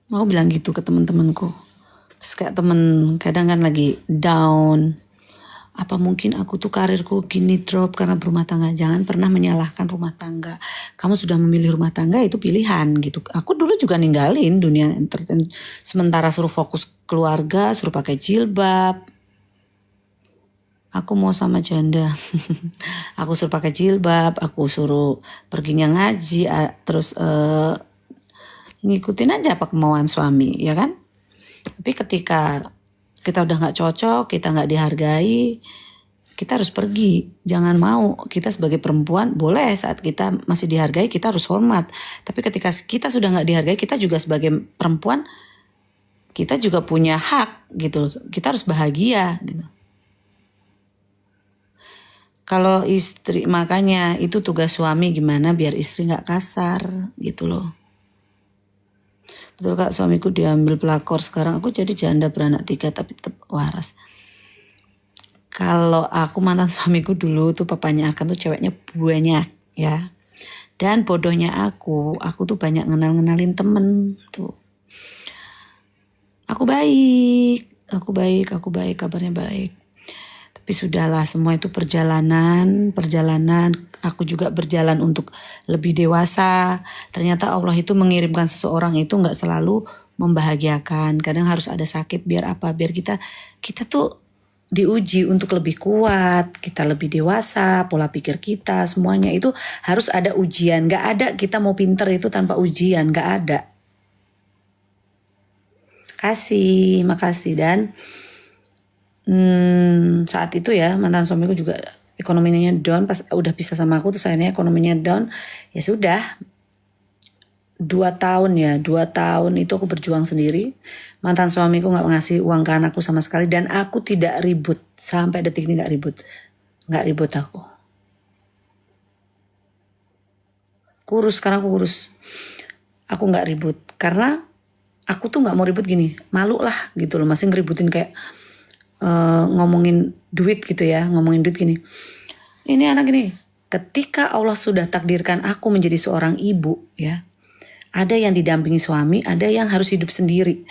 Mau bilang gitu ke teman-temanku. Terus kayak temen kadang kan lagi down. Apa mungkin aku tuh karirku gini drop karena berumah tangga? Jangan pernah menyalahkan rumah tangga. Kamu sudah memilih rumah tangga, itu pilihan gitu. Aku dulu juga ninggalin dunia entertain. Sementara suruh fokus keluarga, suruh pakai jilbab. Aku mau sama janda. Aku suruh pakai jilbab, aku suruh perginya ngaji, terus ngikutin aja apa kemauan suami, ya kan? Tapi ketika kita udah nggak cocok, kita nggak dihargai, kita harus pergi. Jangan mau. Kita sebagai perempuan boleh saat kita masih dihargai, kita harus hormat. Tapi ketika kita sudah nggak dihargai, kita juga sebagai perempuan, kita juga punya hak gitu. Kita harus bahagia gitu. Kalau istri, makanya itu tugas suami gimana biar istri nggak kasar gitu loh. Betul Kak, suamiku diambil pelakor, sekarang aku jadi janda beranak 3 tapi tetap waras. Kalau aku mantan suamiku dulu tuh papanya Arkan tuh ceweknya banyak ya. Dan bodohnya aku tuh banyak ngenalin temen tuh. Aku baik, kabarnya baik. Tapi sudahlah, semua itu perjalanan. Aku juga berjalan untuk lebih dewasa. Ternyata Allah itu mengirimkan seseorang itu nggak selalu membahagiakan. Kadang harus ada sakit biar apa? Biar kita tuh diuji untuk lebih kuat, kita lebih dewasa, pola pikir kita semuanya itu harus ada ujian. Nggak ada kita mau pinter itu tanpa ujian, nggak ada. Makasih dan saat itu ya mantan suamiku juga ekonominya down, pas udah pisah sama aku terus akhirnya ekonominya down, ya sudah 2 tahun itu aku berjuang sendiri. Mantan suamiku gak ngasih uang ke anakku sama sekali dan aku tidak ribut sampai detik ini, gak ribut aku sekarang aku kurus, aku gak ribut karena aku tuh gak mau ribut gini, malu lah gitu loh, masih ngeributin kayak ngomongin duit gitu ya, ngomongin duit gini. Ini anak ini, ketika Allah sudah takdirkan aku menjadi seorang ibu ya, ada yang didampingi suami, ada yang harus hidup sendiri.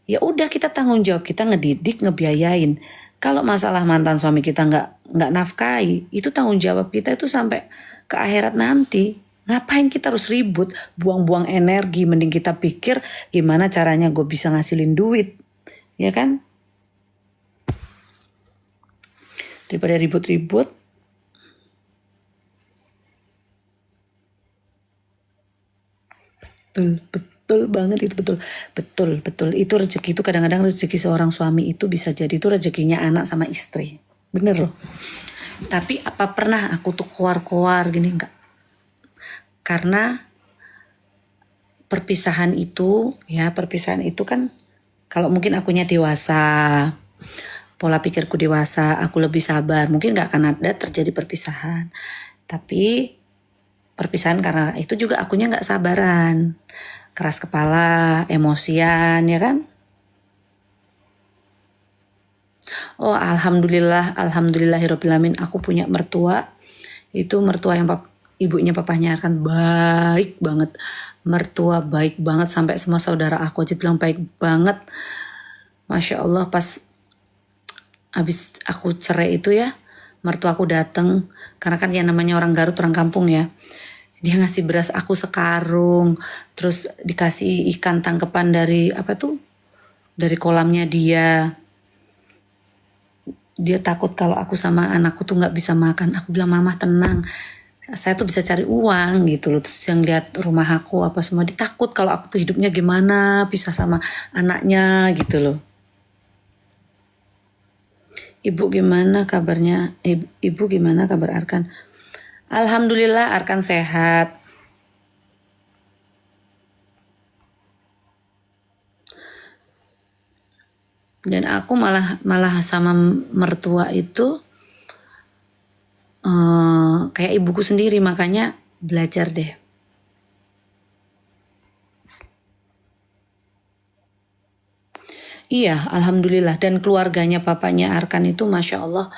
Ya udah kita tanggung jawab, kita ngedidik, ngebiayain. Kalau masalah mantan suami kita nggak nafkahi, itu tanggung jawab kita itu sampai ke akhirat nanti. Ngapain kita harus ribut, buang-buang energi, mending kita pikir gimana caranya gue bisa ngasilin duit, ya kan? Daripada ribut-ribut. Betul banget itu, betul itu rezeki itu kadang-kadang rezeki seorang suami itu bisa jadi itu rezekinya anak sama istri, bener loh. Tapi apa pernah aku tuh koar-koar gini, enggak, karena perpisahan itu kan kalau mungkin akunya dewasa, pola pikirku dewasa, aku lebih sabar, mungkin gak akan ada terjadi perpisahan. Tapi perpisahan karena itu juga akunya gak sabaran, keras kepala, emosian, ya kan? Oh alhamdulillahirobbilalamin, aku punya mertua. Itu mertua yang ibunya papahnya Arkan baik banget. Mertua baik banget sampai semua saudara aku aja bilang baik banget. Masya Allah, pas habis aku cerai itu ya, mertua aku datang, karena kan yang namanya orang Garut, orang kampung ya. Dia ngasih beras aku sekarung, terus dikasih ikan tangkepan dari dari kolamnya dia. Dia takut kalau aku sama anakku tuh nggak bisa makan. Aku bilang, mama tenang, saya tuh bisa cari uang gitu loh. Terus yang lihat rumah aku apa semua, dia takut kalau aku tuh hidupnya gimana, pisah sama anaknya gitu loh. Ibu gimana kabarnya? Ibu gimana kabar Arkan? Alhamdulillah Arkan sehat. Dan aku malah sama mertua itu kayak ibuku sendiri, makanya belajar deh. Iya, alhamdulillah. Dan keluarganya papanya Arkan itu Masya Allah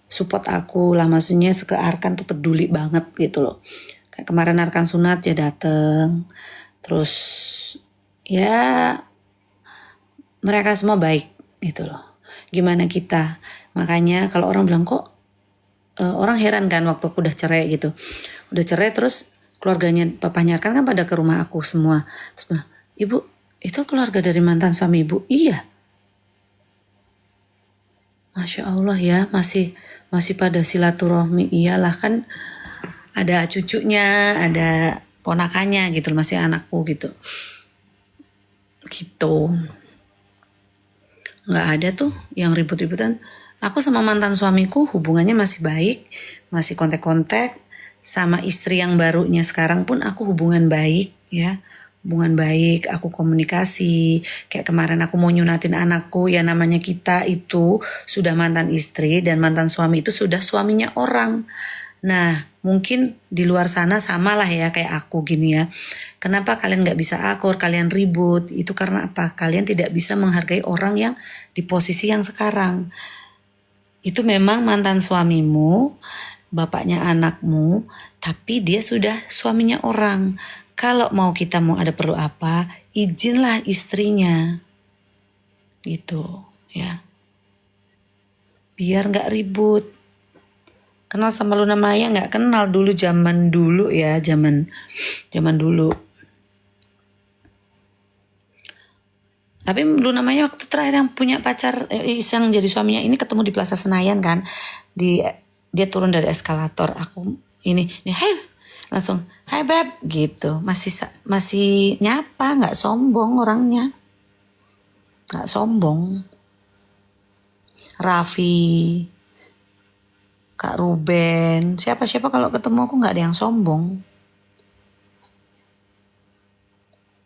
support aku lah, maksudnya ke Arkan tuh peduli banget gitu loh. Kayak kemarin Arkan sunat ya dateng. Terus ya mereka semua baik gitu loh. Gimana kita? Makanya kalau orang bilang kok orang heran kan waktu aku udah cerai gitu. Udah cerai terus keluarganya papanya kan pada ke rumah aku semua. Terus bilang, "Ibu, itu keluarga dari mantan suami ibu?" "Iya." Masya Allah ya, masih pada silaturahmi. Iyalah kan ada cucunya, ada ponakannya gitu, masih anakku gitu. Gitu. Nggak ada tuh yang ribut-ributan. Aku sama mantan suamiku hubungannya masih baik, masih kontak-kontak. Sama istri yang barunya sekarang pun aku hubungan baik ya. Hubungan baik, aku komunikasi. Kayak kemarin aku mau nyunatin anakku, ya namanya kita itu sudah mantan istri dan mantan suami itu sudah suaminya orang. Nah, mungkin di luar sana sama lah ya kayak aku gini ya. Kenapa kalian gak bisa akur, kalian ribut? Itu karena apa? Kalian tidak bisa menghargai orang yang di posisi yang sekarang. Itu memang mantan suamimu, bapaknya anakmu, tapi dia sudah suaminya orang. Kalau kita mau ada perlu apa, izinlah istrinya. Gitu ya. Biar gak ribut. Kenal sama Luna Maya nggak kenal dulu zaman dulu ya, zaman dulu. Tapi Luna Maya waktu terakhir yang punya pacar yang jadi suaminya ini ketemu di Plaza Senayan kan. Dia turun dari eskalator, aku ini hey, langsung hai beb gitu. Masih nyapa, nggak sombong orangnya. Nggak sombong. Raffi, Kak Ruben, siapa kalau ketemu aku nggak ada yang sombong.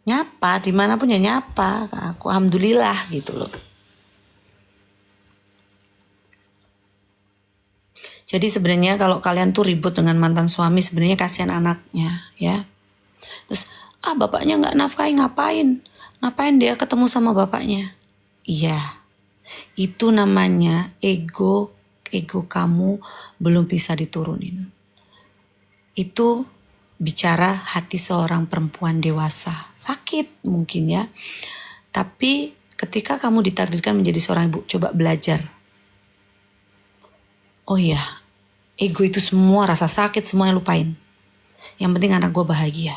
Nyapa, dimanapun ya nyapa, aku alhamdulillah gitu loh. Jadi sebenarnya kalau kalian tuh ribut dengan mantan suami, sebenarnya kasihan anaknya ya. Terus bapaknya nggak nafkahi, ngapain dia ketemu sama bapaknya? Iya, itu namanya ego kamu belum bisa diturunin. Itu bicara hati seorang perempuan dewasa. Sakit mungkin ya. Tapi ketika kamu ditakdirkan menjadi seorang ibu, coba belajar. Oh iya, ego itu semua, rasa sakit semuanya lupain. Yang penting anak gue bahagia.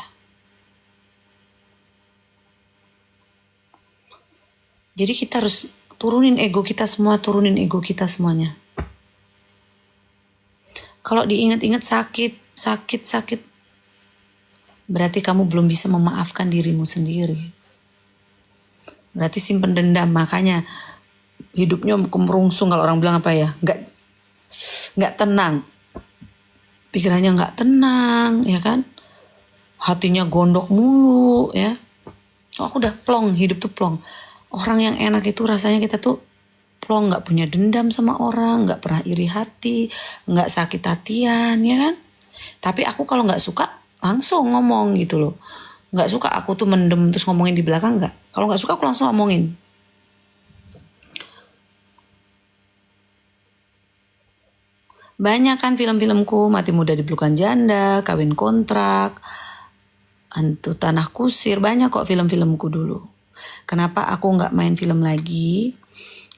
Jadi kita harus turunin ego kita semuanya. Kalau diingat-ingat sakit, berarti kamu belum bisa memaafkan dirimu sendiri. Berarti simpen dendam, makanya hidupnya kemerungsung kalau orang bilang apa ya, nggak tenang. Pikirannya nggak tenang, ya kan? Hatinya gondok mulu, ya. Aku udah plong, hidup tuh plong. Orang yang enak itu rasanya kita tuh plong, nggak punya dendam sama orang, nggak pernah iri hati, nggak sakit hatian, ya kan? Tapi aku kalau nggak suka langsung ngomong gitu loh. Nggak suka aku tuh mendem terus ngomongin di belakang, nggak. Kalau nggak suka aku langsung ngomongin. Banyak kan film-filmku, Mati Muda di Pelukan Janda, Kawin Kontrak, Hantu Tanah Kusir, banyak kok film-filmku dulu. Kenapa aku nggak main film lagi?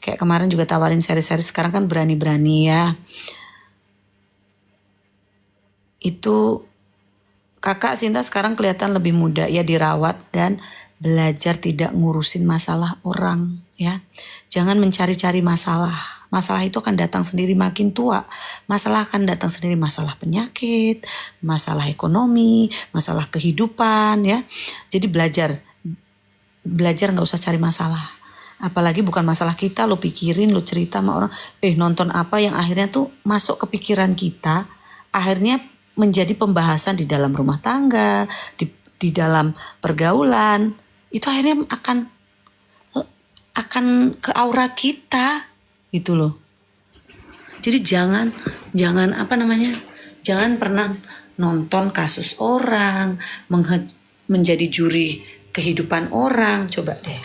Kayak kemarin juga tawarin seri-seri, sekarang kan berani-berani ya. Itu kakak Sinta sekarang kelihatan lebih muda ya, dirawat dan belajar tidak ngurusin masalah orang ya. Jangan mencari-cari masalah. Masalah itu akan datang sendiri makin tua. Masalah akan datang sendiri, masalah penyakit, masalah ekonomi, masalah kehidupan ya. Jadi belajar nggak usah cari masalah. Apalagi bukan masalah kita, lo pikirin, lo cerita sama orang, nonton apa yang akhirnya tuh masuk ke pikiran kita, akhirnya menjadi pembahasan di dalam rumah tangga, di dalam pergaulan, itu akhirnya akan ke aura kita gitu loh. Jadi jangan jangan pernah nonton kasus orang, menjadi juri kehidupan orang. Coba deh.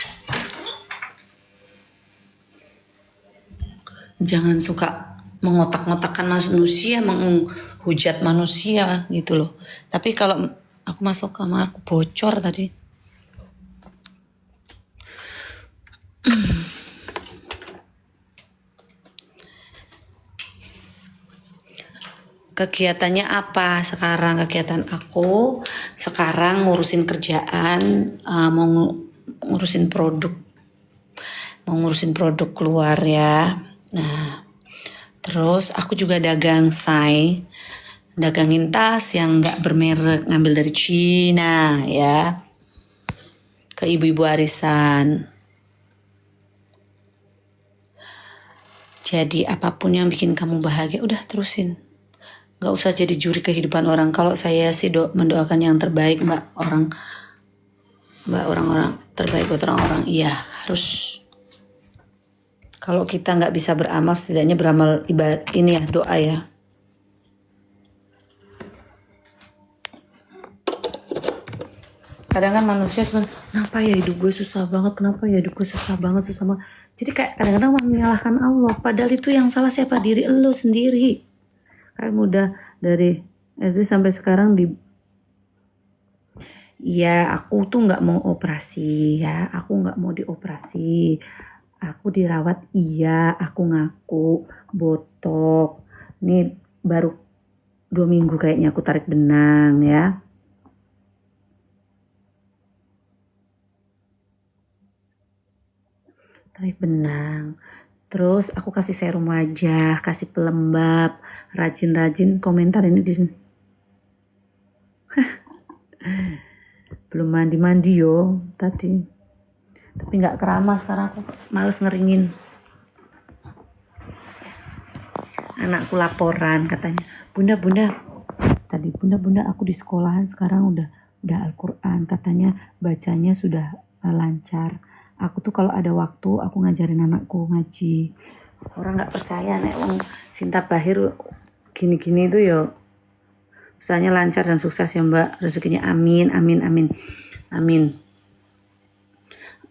Jangan suka mengotak-ngotakkan manusia, menghujat manusia gitu loh. Tapi kalau aku masuk kamar, aku bocor tadi. Kegiatannya apa sekarang? Kegiatan aku sekarang ngurusin kerjaan, mau ngurusin produk, keluar ya. Nah, terus aku juga dagang dagangin tas yang nggak bermerek, ngambil dari Cina ya, ke ibu-ibu arisan. Jadi apapun yang bikin kamu bahagia, udah terusin. Gak usah jadi juri kehidupan orang. Kalau saya sih mendoakan yang terbaik, mbak orang-orang terbaik buat orang-orang. Iya, harus. Kalau kita nggak bisa beramal, setidaknya beramal ibadah ini ya, doa ya. Kadang kan manusia cuma, kenapa ya hidup gue susah banget, susah banget. Jadi kayak kadang-kadang menyalahkan Allah. Padahal itu yang salah siapa? Diri lo sendiri. Kayak udah dari SD sampai sekarang ya aku tuh nggak mau operasi ya, aku nggak mau dioperasi. Aku dirawat iya, aku ngaku botok. Ini baru 2 minggu kayaknya aku tarik benang ya. Tarik benang. Terus aku kasih serum wajah, kasih pelembab, rajin-rajin komentar ini di sini. Belum mandi yo tadi. Tapi nggak keramas karena aku males ngeringin. Anakku laporan katanya, bunda tadi bunda aku di sekolahan sekarang udah Al-Quran, katanya bacanya sudah lancar. Aku tuh kalau ada waktu aku ngajarin anakku ngaji. Orang nggak percaya nek wong Sinta Bahir gini-gini itu yo usahanya lancar dan sukses ya mbak, rezekinya amin.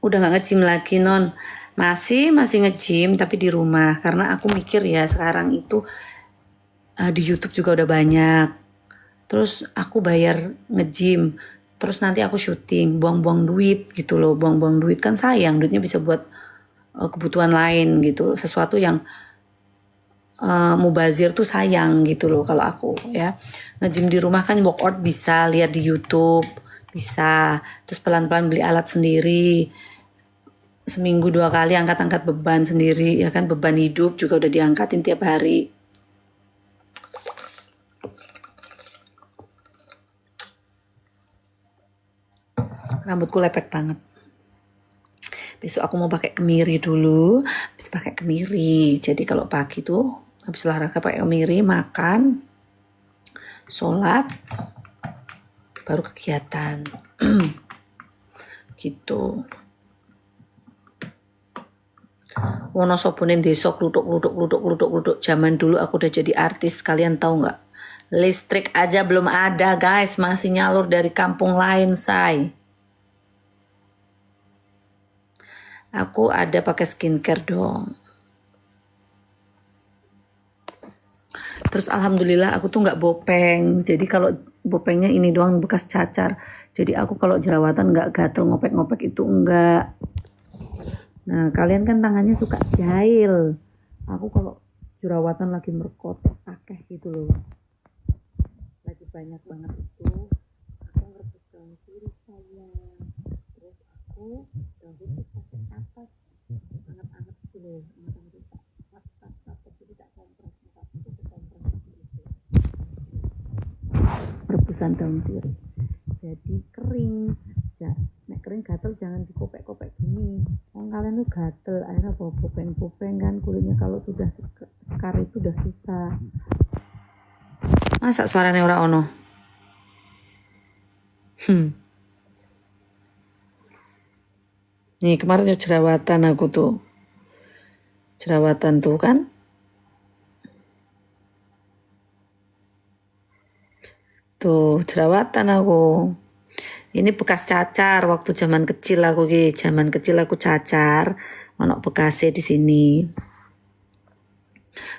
Udah nggak nge-gym lagi non, masih nge-gym tapi di rumah, karena aku mikir ya sekarang itu di YouTube juga udah banyak. Terus aku bayar nge-gym, terus nanti aku syuting, buang-buang duit gitu loh. Buang-buang duit kan sayang, duitnya bisa buat kebutuhan lain gitu. Sesuatu yang mubazir tuh sayang gitu loh kalau aku ya. Nge-gym di rumah kan workout bisa, lihat di YouTube bisa. Terus pelan-pelan beli alat sendiri. Seminggu 2 kali angkat-angkat beban sendiri ya kan, beban hidup juga udah diangkatin tiap hari. Rambutku lepek banget. Besok aku mau pakai kemiri dulu, habis pakai kemiri. Jadi kalau pagi tuh habis olahraga pakai kemiri, makan, sholat, baru kegiatan. Gitu. Wonosobonen desa kluthuk. Zaman dulu aku udah jadi artis, kalian tahu nggak? Listrik aja belum ada guys, masih nyalur dari kampung lain say. Aku ada pakai skincare dong. Terus alhamdulillah aku tuh nggak bopeng. Jadi kalau bopengnya ini doang bekas cacar. Jadi aku kalau jerawatan nggak gatel ngopek-ngopek itu enggak. Nah kalian kan tangannya suka jahil. Aku kalau jerawatan lagi merkotek akeh gitu loh. Lagi banyak banget itu. Aku ngerebus daun sirih sayang. Terus aku daun sirih pakai kapas. Anget-anget gitu loh. Anget-anget jadi tak kompres. Rebusan daun sirih. Jadi kering. Ya, nek kering gatel jangan dikopek-kopek gini. Kalian tuh gatel, akhirnya bawa bopeng-bopeng kan, kulitnya kalau sudah sekar itu udah susah. Masa suaranya ora ono? Nih kemarin jerawatan aku tuh. Jerawatan tuh kan. Tuh jerawatan aku. Ini bekas cacar waktu zaman kecil aku cacar, ono bekasnya di sini.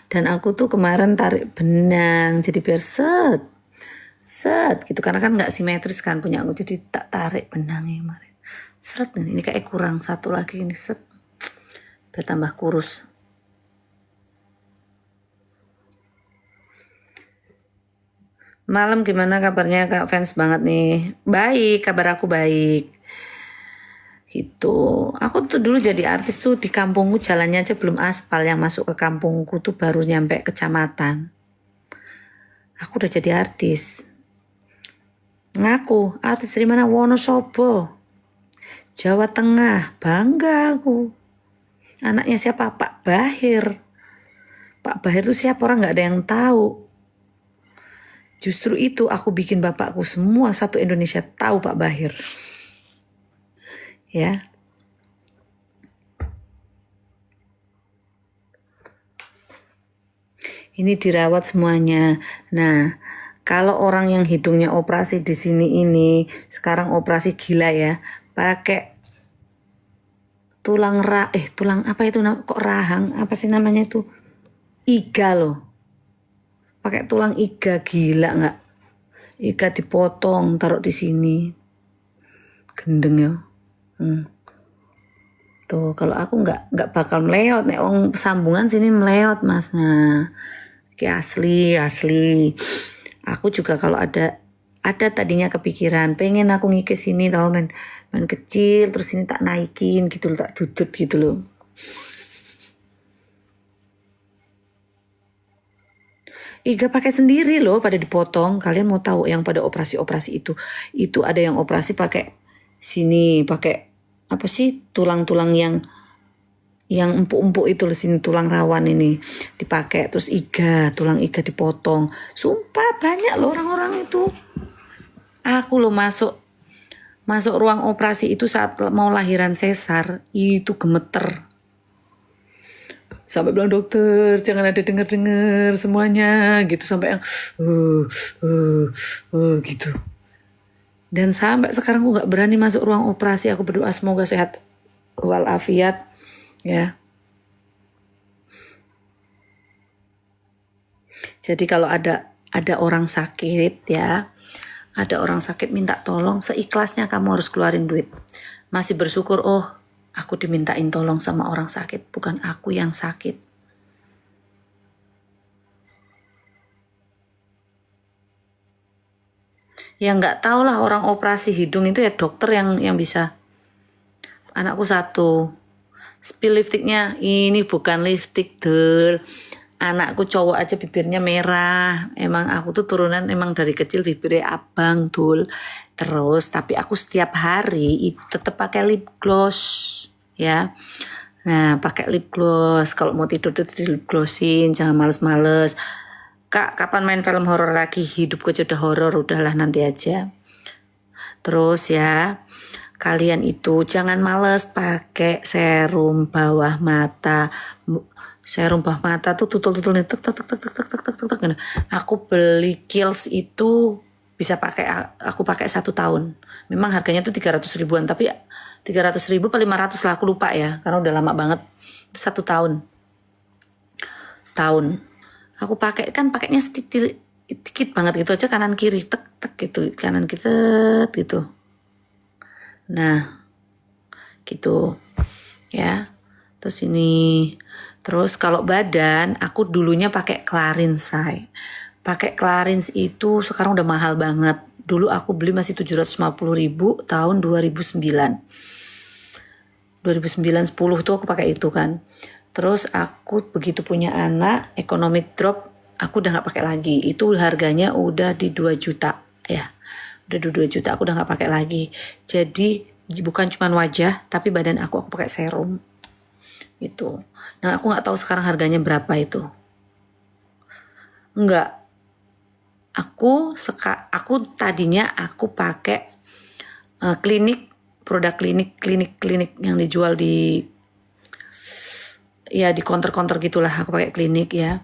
Dan aku tuh kemarin tarik benang jadi biar set gitu, karena kan nggak simetris kan punya aku, jadi tak tarik benangnya kemarin. Seret nih, ini kayak kurang satu lagi ini set. biar tambah kurus. Malam gimana kabarnya Kak, fans banget nih. Baik, kabar aku baik. Gitu. Aku tuh dulu jadi artis tuh di kampungku jalannya aja belum aspal, yang masuk ke kampungku tuh baru nyampe kecamatan. Aku udah jadi artis. Ngaku, artis dari mana? Wonosobo, Jawa Tengah. Bangga aku. Anaknya siapa? Pak Bahir. Pak Bahir tuh siapa, orang gak ada yang tahu. Justru itu aku bikin bapakku semua satu Indonesia tahu Pak Bahir. Ya. Ini dirawat semuanya. Nah, kalau orang yang hidungnya operasi di sini ini, sekarang operasi gila ya, pakai tulang apa itu kok rahang? Apa sih namanya itu? Iga loh. Pakai tulang iga, gila nggak? Iga dipotong, taruh di sini. Gendeng ya. Tuh, kalau aku nggak bakal meleot nih, sambungan sini meleot mas. Nah, kayak asli. Aku juga kalau ada tadinya kepikiran pengen aku ngikis sini tau, main kecil terus ini tak naikin gitu, tak dudut gitu loh. Iga pakai sendiri loh, pada dipotong. Kalian mau tahu yang pada operasi itu ada yang operasi pakai sini, pakai apa sih, tulang-tulang yang empuk-empuk itu loh, sini tulang rawan ini dipakai, terus tulang iga dipotong. Sumpah banyak loh orang-orang itu. Aku loh masuk ruang operasi itu saat mau lahiran sesar, itu gemeter. Sampai bilang dokter jangan ada denger semuanya gitu, sampai yang gitu. Dan sampai sekarang aku gak berani masuk ruang operasi. Aku berdoa semoga sehat walafiat ya. Jadi kalau ada orang sakit ya, ada orang sakit minta tolong, seikhlasnya kamu harus keluarin duit. Masih bersyukur, oh aku dimintain tolong sama orang sakit, bukan aku yang sakit. Ya nggak tahu lah, orang operasi hidung itu ya dokter yang bisa. Anakku satu, spill lipstiknya ini bukan lipstik dul. Anakku cowok aja bibirnya merah. Emang aku tuh turunan emang dari kecil bibirnya abang dul. Terus tapi aku setiap hari itu tetap pakai lip gloss ya. Nah pakai lip gloss, kalau mau tidur tuh di lip glossin, jangan males-males. Kak, kapan main film horor lagi? Hidupku aja udah horor, udahlah nanti aja. Terus ya, kalian itu jangan males pakai serum bawah mata. Serum bawah mata tuh tutul nih, tek. Aku beli Kiehl's itu bisa pakai, aku pakai 1 tahun. Memang harganya tuh 300 ribuan, tapi 300 ribu apa 500 lah, aku lupa ya, karena udah lama banget. Itu 1 tahun. Setahun. Aku pakai kan pakainya dikit banget gitu aja, kanan kiri tek gitu, kanan kita gitu. Nah, gitu ya. Terus ini, terus kalau badan aku dulunya pakai Clarins, say. Pakai Clarins itu sekarang udah mahal banget. Dulu aku beli masih 750 ribu tahun 2009. 2009-10 tuh aku pakai itu kan. Terus aku begitu punya anak, economic drop, aku udah gak pakai lagi. Itu harganya udah di 2 juta ya. Udah di 2 juta, aku udah gak pakai lagi. Jadi bukan cuma wajah, tapi badan aku pakai serum. Itu. Nah aku gak tahu sekarang harganya berapa itu. Enggak. Aku tadinya aku pakai produk klinik yang dijual di counter gitulah, aku pakai klinik ya.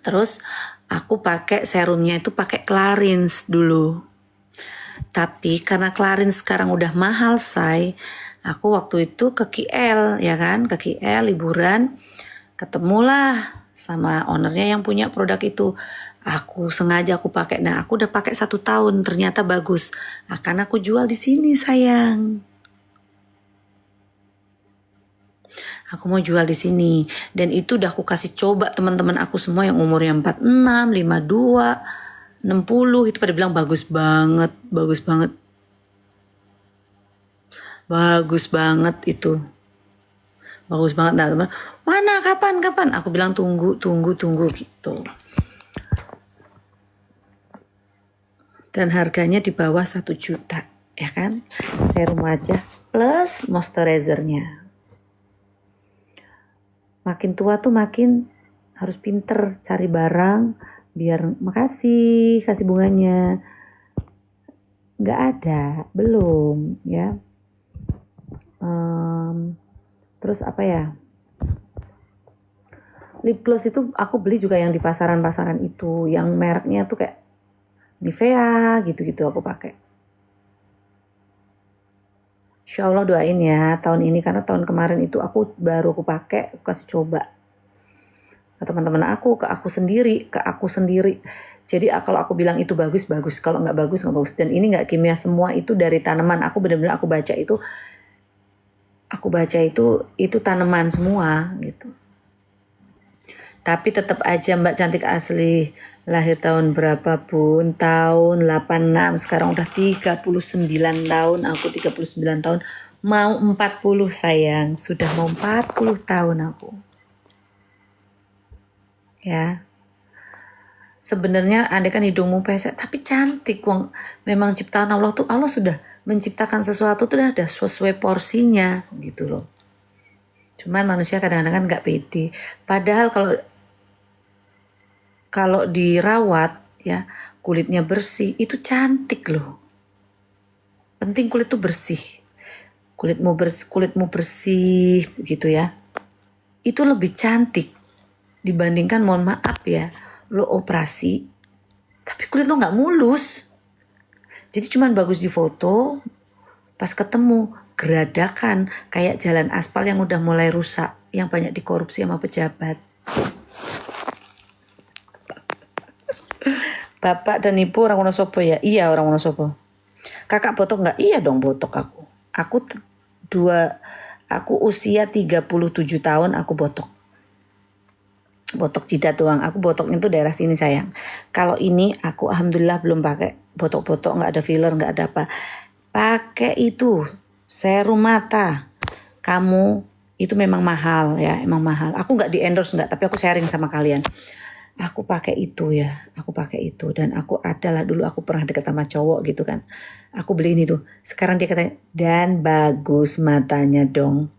Terus aku pakai serumnya itu pakai Clarins dulu. Tapi karena Clarins sekarang udah mahal, say, aku waktu itu ke KL ya kan, ke KL liburan, ketemulah sama ownernya yang punya produk itu. Aku sengaja aku pakai. Nah, aku udah pakai 1 tahun, ternyata bagus. Akan aku jual di sini, sayang. Aku mau jual di sini. Dan itu udah aku kasih coba teman-teman aku semua yang umurnya 46, 52, 60 itu pada bilang bagus banget, bagus banget. Bagus banget itu. Bagus banget. Nah, teman, mana kapan? Aku bilang tunggu gitu. Dan harganya di bawah 1 juta, ya kan? Serum wajah plus moisturizernya. Makin tua tuh makin harus pinter cari barang biar kasih bunganya. Nggak ada, belum ya. Terus apa ya? Lip gloss itu aku beli juga yang di pasaran-pasaran itu, yang mereknya tuh kayak Nivea gitu-gitu aku pakai. Insya Allah doain ya tahun ini, karena tahun kemarin itu aku baru aku pakai, aku kasih coba ke teman-teman aku, ke aku sendiri. Jadi kalau aku bilang itu bagus, kalau nggak bagus. Dan ini nggak kimia semua, itu dari tanaman. Aku benar-benar aku baca itu tanaman semua gitu. Tapi tetap aja Mbak cantik asli. Lahir tahun berapa pun, tahun 86, sekarang udah 39 tahun, aku 39 tahun, mau 40 sayang, sudah mau 40 tahun aku. Ya. Sebenarnya andai kan hidungmu pesek, tapi cantik, wong memang ciptaan Allah tuh, Allah sudah menciptakan sesuatu tuh ada sesuai porsinya gitu loh. Cuman manusia kadang-kadang kan nggak pede. Padahal kalau dirawat ya, kulitnya bersih, itu cantik loh. Penting kulit tuh bersih. Kulitmu bersih gitu ya. Itu lebih cantik dibandingkan, mohon maaf ya, lo operasi tapi kulit lo nggak mulus. Jadi cuman bagus di foto, pas ketemu geradakan kayak jalan aspal yang udah mulai rusak, yang banyak dikorupsi sama pejabat. Bapak dan ibu orang Wonosobo ya? Iya, orang Wonosobo. Kakak botok nggak? Iya dong, botok aku. Aku usia 37 tahun aku botok. Botok jidat doang. Aku botoknya tuh daerah sini sayang. Kalau ini aku alhamdulillah belum pakai botok-botok, nggak ada filler, nggak ada apa. Pakai itu serum mata. Kamu itu memang mahal ya, emang mahal. Aku nggak di endorse nggak, tapi aku sharing sama kalian. Aku pakai itu ya, dan aku adalah dulu aku pernah deket sama cowok gitu kan. Aku beli ini tuh. Sekarang dia katanya, dan bagus matanya dong.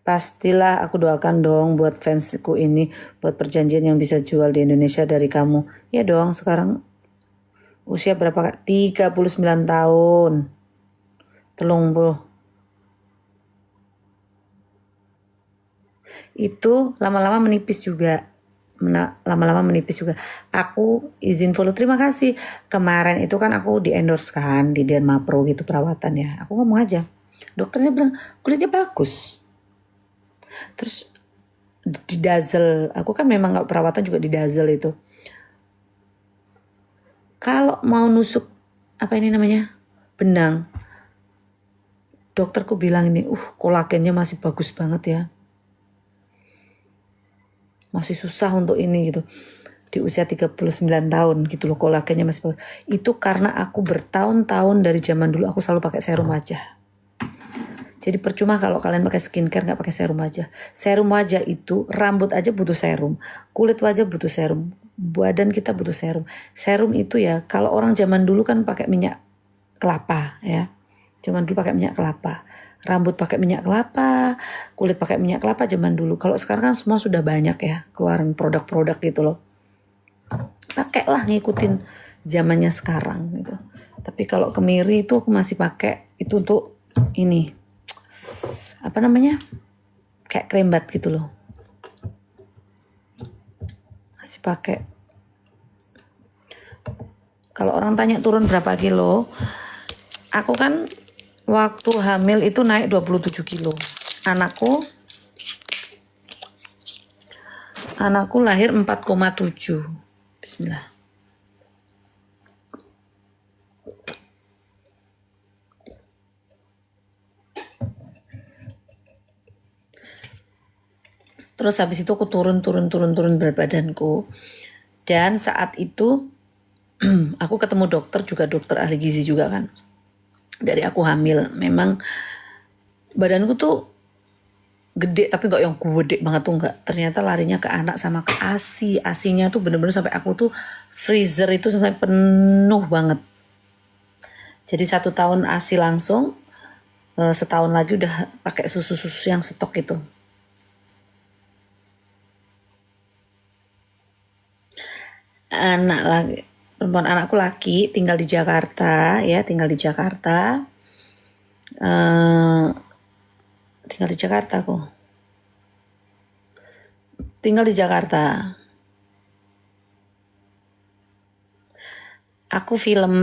Pastilah aku doakan dong buat fansku ini, buat perjanjian yang bisa jual di Indonesia dari kamu. Ya dong, sekarang usia berapa Kak? 39 tahun. Telung bro. Itu lama-lama menipis juga. Aku izin follow, terima kasih. Kemarin itu kan aku di endorse kan di Dermapro gitu perawatan ya. Aku ngomong aja. Dokternya bilang kulitnya bagus. Terus di dazzle, aku kan memang nggak perawatan juga di dazzle itu. Kalau mau nusuk apa ini namanya benang, dokterku bilang ini, kolagennya masih bagus banget ya. Masih susah untuk ini gitu. Di usia 39 tahun gitu loh, kolagennya masih bagus. Itu karena aku bertahun-tahun dari zaman dulu aku selalu pakai serum wajah. Jadi percuma kalau kalian pakai skincare nggak pakai serum wajah. Serum wajah itu, rambut aja butuh serum, kulit wajah butuh serum, badan kita butuh serum. Serum itu ya, kalau orang zaman dulu kan pakai minyak kelapa ya. Zaman dulu pakai minyak kelapa. Rambut pakai minyak kelapa, kulit pakai minyak kelapa zaman dulu. Kalau sekarang kan semua sudah banyak ya, keluaran produk-produk gitu loh. Pakailah ngikutin zamannya sekarang gitu. Tapi kalau kemiri itu aku masih pakai itu untuk ini. Apa namanya? Kayak krembat gitu loh. Masih pakai. Kalau orang tanya turun berapa kilo, aku kan waktu hamil itu naik 27 kilo. Anakku lahir 4,7. Bismillah. Terus habis itu aku turun berat badanku. Dan saat itu aku ketemu dokter juga, dokter ahli gizi juga kan. Dari aku hamil, memang badanku tuh gede tapi gak yang gede banget tuh enggak. Ternyata larinya ke anak sama ke ASI. ASInya tuh bener-bener sampai aku tuh freezer itu sampai penuh banget. Jadi 1 tahun ASI langsung, setahun lagi udah pakai susu-susu yang stok itu. Perempuan anakku laki, tinggal di Jakarta ya, tinggal di Jakarta kok. Tinggal di Jakarta. Aku film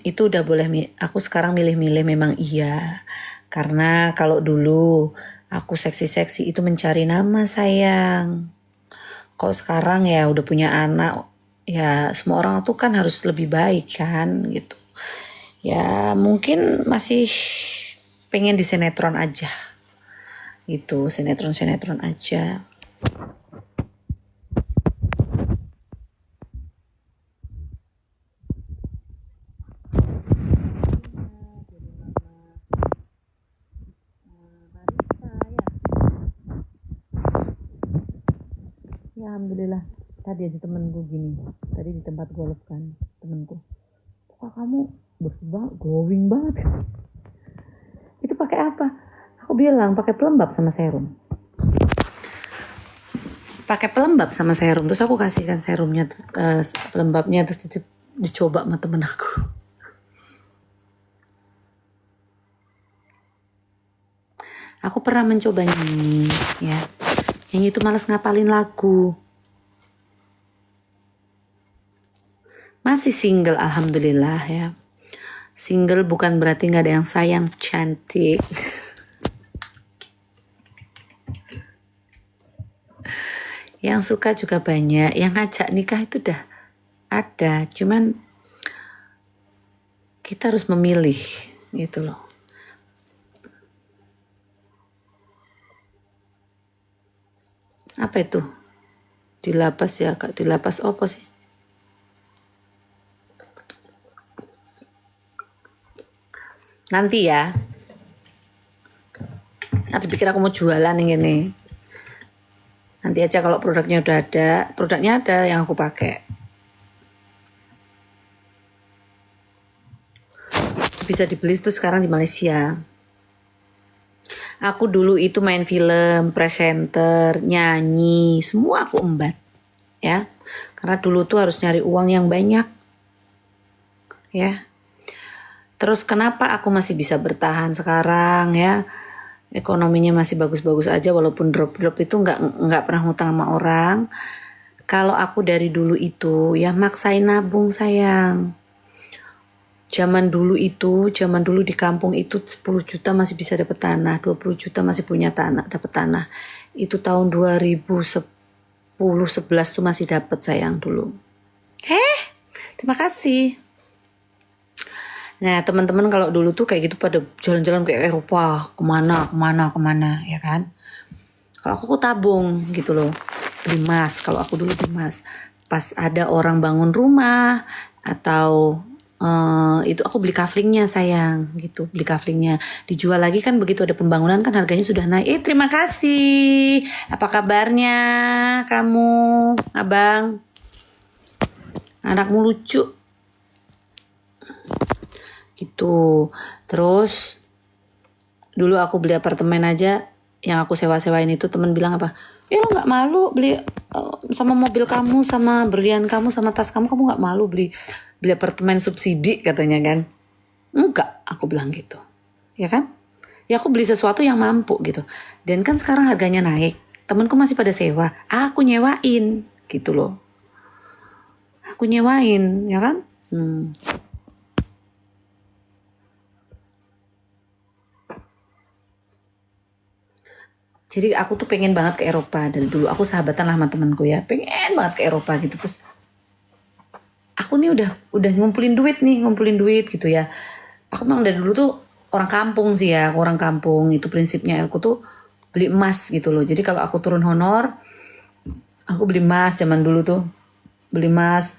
itu udah boleh, aku sekarang milih-milih memang iya. Karena kalau dulu aku seksi-seksi itu mencari nama sayang. Kalau sekarang ya udah punya anak, ya semua orang tuh kan harus lebih baik kan gitu. Ya mungkin masih pengen di sinetron aja gitu, sinetron aja. Ya alhamdulillah, tadi ada temenku gini, tadi di tempat golf kan, temenku, kok kamu bersih banget, glowing banget. Itu pakai apa? Aku bilang pakai pelembab sama serum. Terus aku kasihkan serumnya, pelembabnya, terus dicoba sama temen aku. Aku pernah mencoba nyanyi ya. Nyanyi itu malas ngapalin lagu. Masih single alhamdulillah ya. Single bukan berarti gak ada yang sayang, cantik. Yang suka juga banyak, yang ngajak nikah itu udah ada, cuman kita harus memilih gitu loh. Apa itu? Dilapas ya kak, dilapas apa sih? Nanti ya. Nanti pikir aku mau jualan yang ini. Nanti aja kalau produknya udah ada. Produknya ada yang aku pakai. Bisa dibeli tuh sekarang di Malaysia. Aku dulu itu main film, presenter, nyanyi, semua aku embat. Ya. Karena dulu tuh harus nyari uang yang banyak. Ya. Terus kenapa aku masih bisa bertahan sekarang ya? Ekonominya masih bagus-bagus aja walaupun drop itu nggak pernah ngutang sama orang. Kalau aku dari dulu itu ya maksain nabung sayang. Zaman dulu di kampung itu 10 juta masih bisa dapat tanah, 20 juta masih punya tanah, dapat tanah. Itu tahun 2010 11 tuh masih dapat sayang dulu. Terima kasih. Nah teman-teman kalau dulu tuh kayak gitu pada jalan-jalan ke Eropa, kemana ya kan. Kalau aku tabung gitu loh, beli emas. Kalau aku dulu beli emas, pas ada orang bangun rumah atau itu aku beli kaflingnya sayang gitu, beli kaflingnya dijual lagi kan, begitu ada pembangunan kan harganya sudah naik. Terima kasih, apa kabarnya kamu abang, anakmu lucu gitu. Terus dulu aku beli apartemen aja yang aku sewa-sewain itu, temen bilang apa, lo nggak malu beli sama mobil kamu, sama berlian kamu, sama tas kamu nggak malu beli apartemen subsidi katanya kan. Enggak, aku bilang gitu ya kan, ya aku beli sesuatu yang mampu gitu. Dan kan sekarang harganya naik, temenku masih pada sewa, aku nyewain gitu loh, aku nyewain ya kan. Jadi aku tuh pengen banget ke Eropa dari dulu. Aku sahabatan lah sama temenku ya, pengen banget ke Eropa gitu. Terus aku nih udah ngumpulin duit gitu ya. Aku memang dari dulu tuh orang kampung sih ya, orang kampung itu prinsipnya. Aku tuh beli emas gitu loh. Jadi kalau aku turun honor, aku beli emas zaman dulu tuh. Beli emas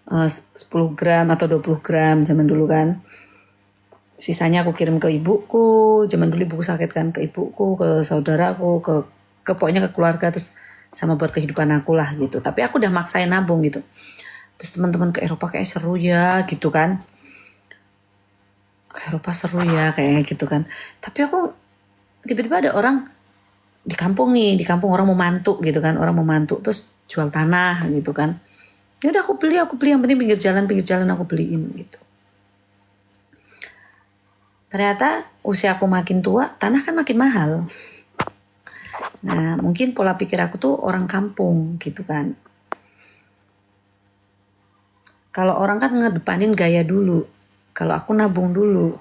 10 gram atau 20 gram zaman dulu kan. Sisanya aku kirim ke ibuku. Zaman dulu ibuku sakit kan, ke ibuku, ke saudaraku, ke pokoknya ke keluarga, terus sama buat kehidupan aku lah gitu. Tapi aku udah maksain nabung gitu. Terus teman-teman ke Eropa kayak seru ya gitu kan. Ke Eropa seru ya kayak gitu kan. Tapi aku tiba-tiba ada orang di kampung nih, di kampung orang mau mantuk gitu kan, orang mau mantuk terus jual tanah gitu kan. Ya udah aku beli yang penting pinggir jalan aku beliin gitu. Ternyata usia aku makin tua, tanah kan makin mahal. Nah, mungkin pola pikir aku tuh orang kampung gitu kan. Kalau orang kan ngedepanin gaya dulu. Kalau aku nabung dulu.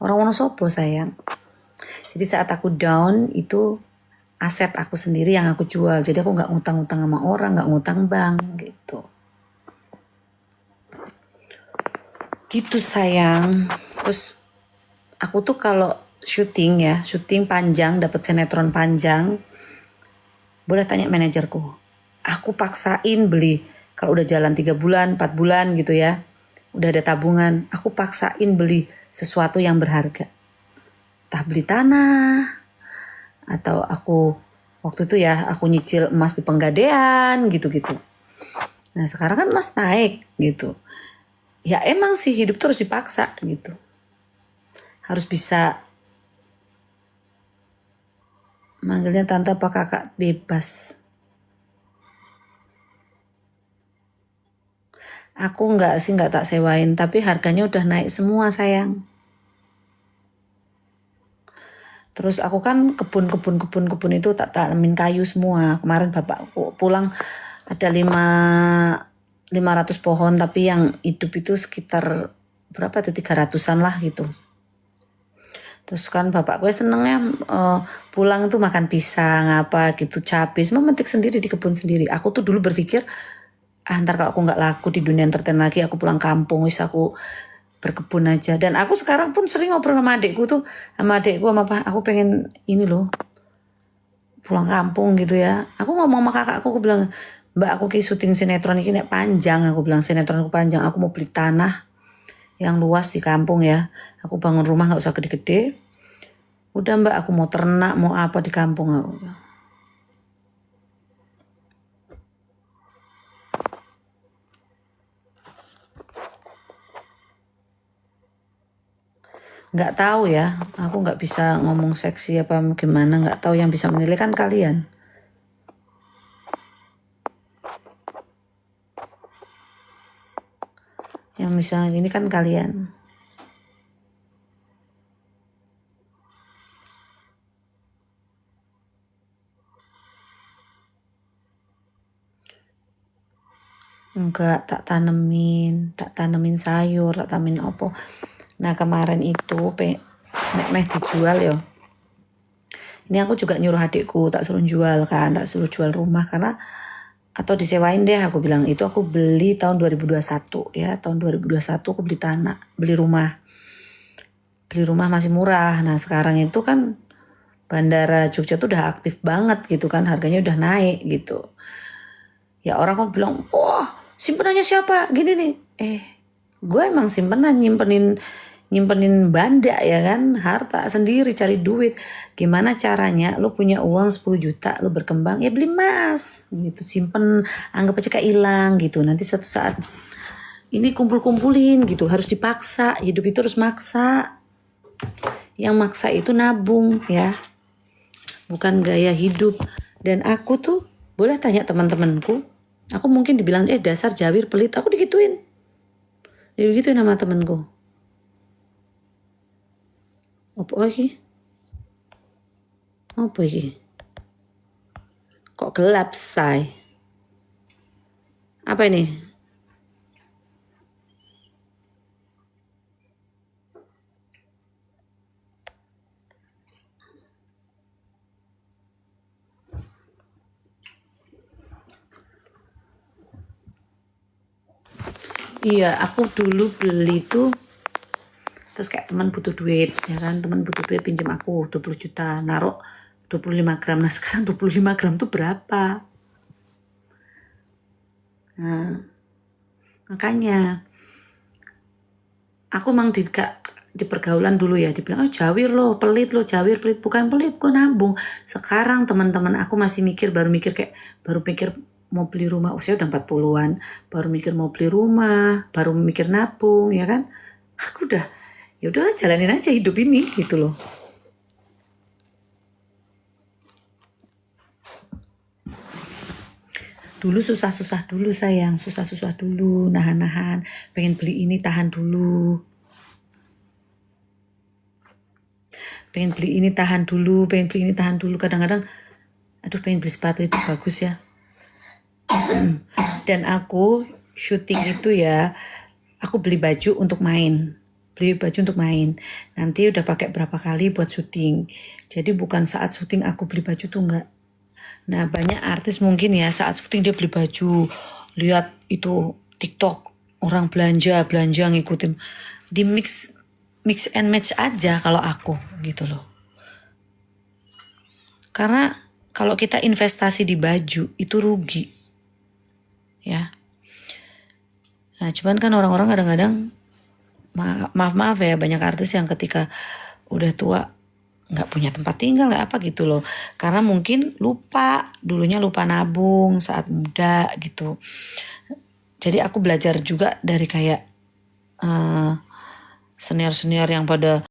Orang sopo sayang. Jadi saat aku down itu aset aku sendiri yang aku jual. Jadi aku gak ngutang-ngutang sama orang, gak ngutang bank gitu. Gitu sayang. Terus aku tuh kalau syuting panjang, dapat sinetron panjang, boleh tanya manajerku. Aku paksain beli, kalau udah jalan 3 bulan, 4 bulan gitu ya, udah ada tabungan, aku paksain beli sesuatu yang berharga. Entah beli tanah, atau aku waktu itu ya aku nyicil emas di Penggadean gitu-gitu. Nah sekarang kan emas naik gitu. Ya emang sih hidup tuh harus dipaksa gitu. Harus bisa manggilnya tante apa kakak bebas. Aku nggak tak sewain, tapi harganya udah naik semua sayang. Terus aku kan kebun itu tak tanemin kayu semua. Kemarin bapakku pulang ada 500 pohon, tapi yang hidup itu sekitar berapa tuh 300-an lah gitu. Terus kan bapakku senengnya pulang itu makan pisang apa gitu, cabai, semua memetik sendiri di kebun sendiri. Aku tuh dulu berpikir ntar kalau aku nggak laku di dunia entertain lagi, aku pulang kampung, wis aku berkebun aja. Dan aku sekarang pun sering ngobrol sama adikku sama apa, aku pengen ini loh pulang kampung gitu ya. Aku ngomong sama kakakku, aku bilang, Mbak aku ki syuting sinetron ini panjang, aku bilang sinetron aku panjang, aku mau beli tanah yang luas di kampung ya. Aku bangun rumah nggak usah gede-gede. Udah Mbak aku mau ternak, mau apa di kampung aku. Nggak tahu ya, aku nggak bisa ngomong seksi apa gimana, nggak tahu, yang bisa menilai kan kalian. Yang misalnya ini kan kalian. Enggak, tak tanemin sayur, tak tanemin apa. Nah kemarin itu meh dijual ya. Ini aku juga nyuruh adikku, tak suruh jual kan, tak suruh jual rumah karena atau disewain deh, aku bilang. Itu aku beli tahun 2021 ya, tahun 2021 aku beli tanah, beli rumah masih murah. Nah sekarang itu kan Bandara Jogja tuh udah aktif banget gitu kan, harganya udah naik gitu. Ya orang kan bilang, wah simpenannya siapa gini nih. Gue emang simpenan, nyimpenin banda ya kan, harta sendiri, cari duit. Gimana caranya lo punya uang 10 juta, lo berkembang, ya beli emas gitu, simpen, anggap aja kayak hilang gitu. Nanti suatu saat ini kumpul-kumpulin gitu, harus dipaksa, hidup itu harus maksa. Yang maksa itu nabung ya, bukan gaya hidup. Dan aku tuh boleh tanya teman-temanku, aku mungkin dibilang dasar jawir pelit, aku digituin sama temenku. Apa lagi? Apa lagi? Kok gelap say? Apa ini? Iya, aku dulu beli tuh Terus kayak teman butuh duit, ya kan, teman butuh duit pinjam aku 20 juta, naruh 25 gram. Nah sekarang 25 gram tuh berapa? Nah makanya aku emang di pergaulan dulu ya dibilang, oh jawir lo, pelit lo, jawir pelit. Bukan pelit, gue nabung. Sekarang teman-teman aku masih baru mikir mau beli rumah, usia udah 40-an, baru mikir mau beli rumah, baru mikir nabung, ya kan. Aku udah, ya udahlah jalanin aja hidup ini gitu loh. Dulu susah-susah dulu sayang, susah-susah dulu, nahan-nahan, pengen beli ini tahan dulu. Pengen beli ini tahan dulu, kadang-kadang aduh pengen beli sepatu itu bagus ya. Dan aku syuting itu ya, aku beli baju untuk main. Nanti udah pakai berapa kali buat syuting. Jadi bukan saat syuting aku beli baju tuh enggak. Nah banyak artis mungkin ya saat syuting dia beli baju, lihat itu TikTok orang belanja ngikutin, di mix and match aja kalau aku gitu loh. Karena kalau kita investasi di baju itu rugi ya. Nah cuman kan orang-orang kadang-kadang maaf ya, banyak artis yang ketika udah tua nggak punya tempat tinggal, nggak apa gitu loh, karena mungkin dulunya lupa nabung saat muda gitu. Jadi aku belajar juga dari kayak senior yang pada